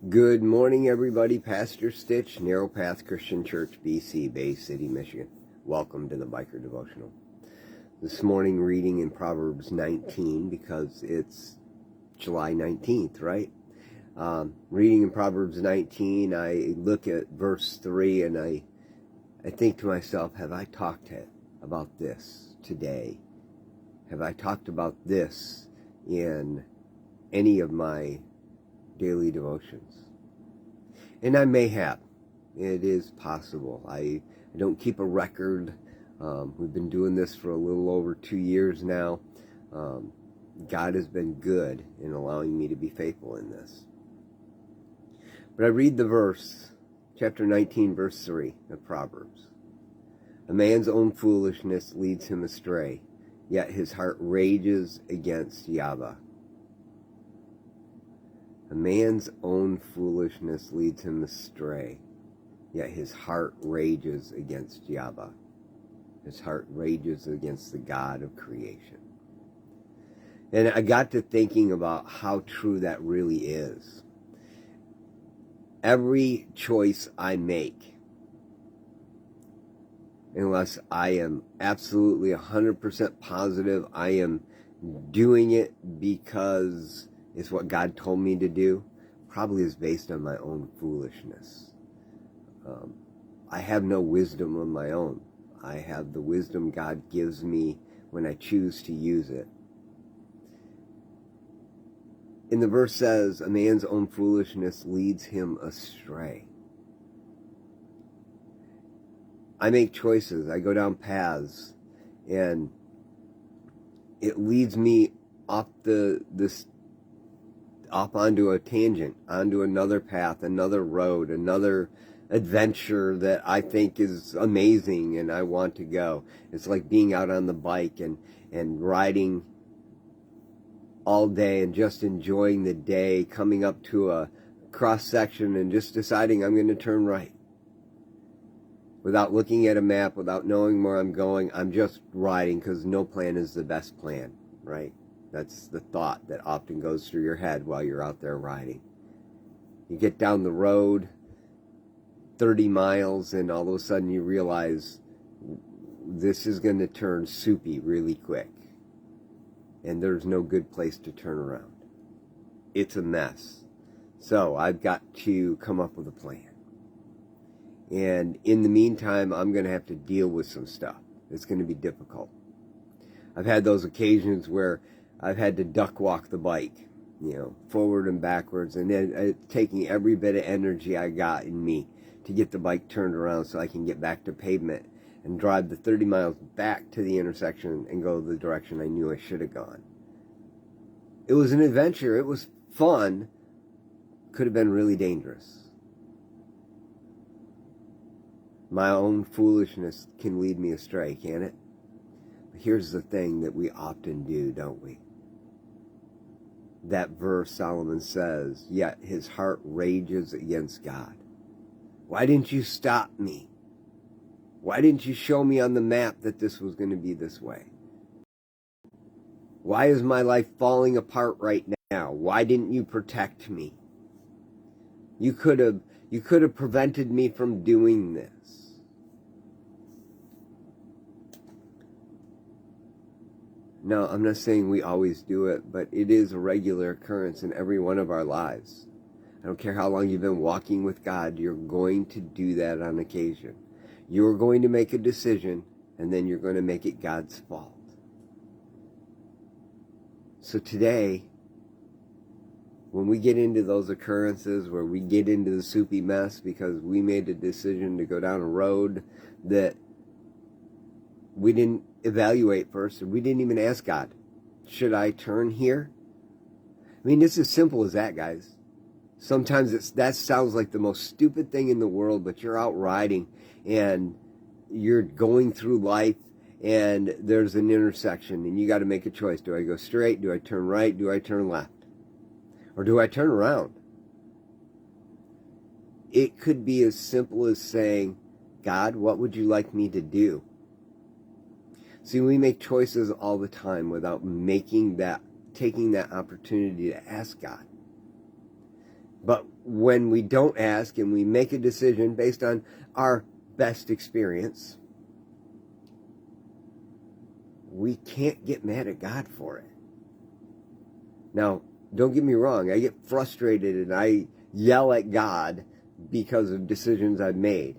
Good morning, everybody. Pastor Stitch, Narrow Path Christian Church, BC, Bay City, Michigan. Welcome to the Biker Devotional. This morning, reading in Proverbs 19, because it's July 19th, right? Reading in Proverbs 19, I look at verse 3 and I think to myself, have I talked about this today? Have I talked about this in any of my daily devotions? And I may have. It is possible. I don't keep a record. We've been doing this for a little over 2 years now. God has been good in allowing me to be faithful in this. But I read the verse, chapter 19, verse 3 of Proverbs. A man's own foolishness leads him astray, yet his heart rages against Yahweh. A man's own foolishness leads him astray, yet his heart rages against Yahweh. His heart rages against the God of creation. And I got to thinking about how true that really is. Every choice I make, unless I am absolutely 100% positive I am doing it because it's what God told me to do, probably is based on my own foolishness. I have no wisdom of my own. I have the wisdom God gives me when I choose to use it. And the verse says, a man's own foolishness leads him astray. I make choices. I go down paths, and it leads me off off onto a tangent, onto another path, another road, another adventure that I think is amazing and I want to go. It's like being out on the bike and riding all day and just enjoying the day, coming up to a cross section and just deciding I'm going to turn right. Without looking at a map, without knowing where I'm going, I'm just riding because no plan is the best plan, right? That's the thought that often goes through your head while you're out there riding. You get down the road 30 miles and all of a sudden you realize this is going to turn soupy really quick. And there's no good place to turn around. It's a mess. So I've got to come up with a plan. And in the meantime, I'm going to have to deal with some stuff. It's going to be difficult. I've had those occasions where I've had to duck walk the bike, forward and backwards, and then taking every bit of energy I got in me to get the bike turned around so I can get back to pavement and drive the 30 miles back to the intersection and go the direction I knew I should have gone. It was an adventure. It was fun. Could have been really dangerous. My own foolishness can lead me astray, can't it? But here's the thing that we often do, don't we? That verse, Solomon says, yet his heart rages against God. Why didn't you stop me? Why didn't you show me on the map that this was going to be this way? Why is my life falling apart right now? Why didn't you protect me? You could have prevented me from doing this. No, I'm not saying we always do it, but it is a regular occurrence in every one of our lives. I don't care how long you've been walking with God, you're going to do that on occasion. You're going to make a decision, and then you're going to make it God's fault. So today, when we get into those occurrences where we get into the soupy mess because we made a decision to go down a road that we didn't evaluate first, and we didn't even ask God, should I turn here? I mean, it's as simple as that, guys. Sometimes that sounds like the most stupid thing in the world, but you're out riding and you're going through life and there's an intersection and you got to make a choice. Do I go straight? Do I turn right? Do I turn left? Or do I turn around? It could be as simple as saying, God, what would you like me to do? See, we make choices all the time without taking that opportunity to ask God. But when we don't ask and we make a decision based on our best experience, we can't get mad at God for it. Now, don't get me wrong, I get frustrated and I yell at God because of decisions I've made.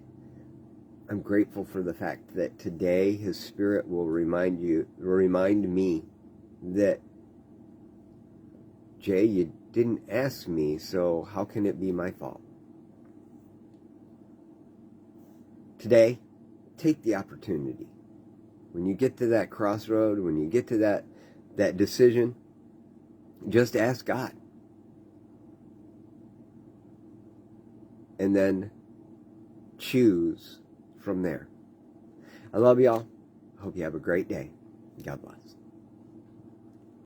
I'm grateful for the fact that today His Spirit will remind me that, Jay, you didn't ask me, so how can it be my fault? Today, take the opportunity. When you get to that crossroad, when you get to that decision, just ask God. And then choose from there. I love y'all. Hope you have a great day. God bless.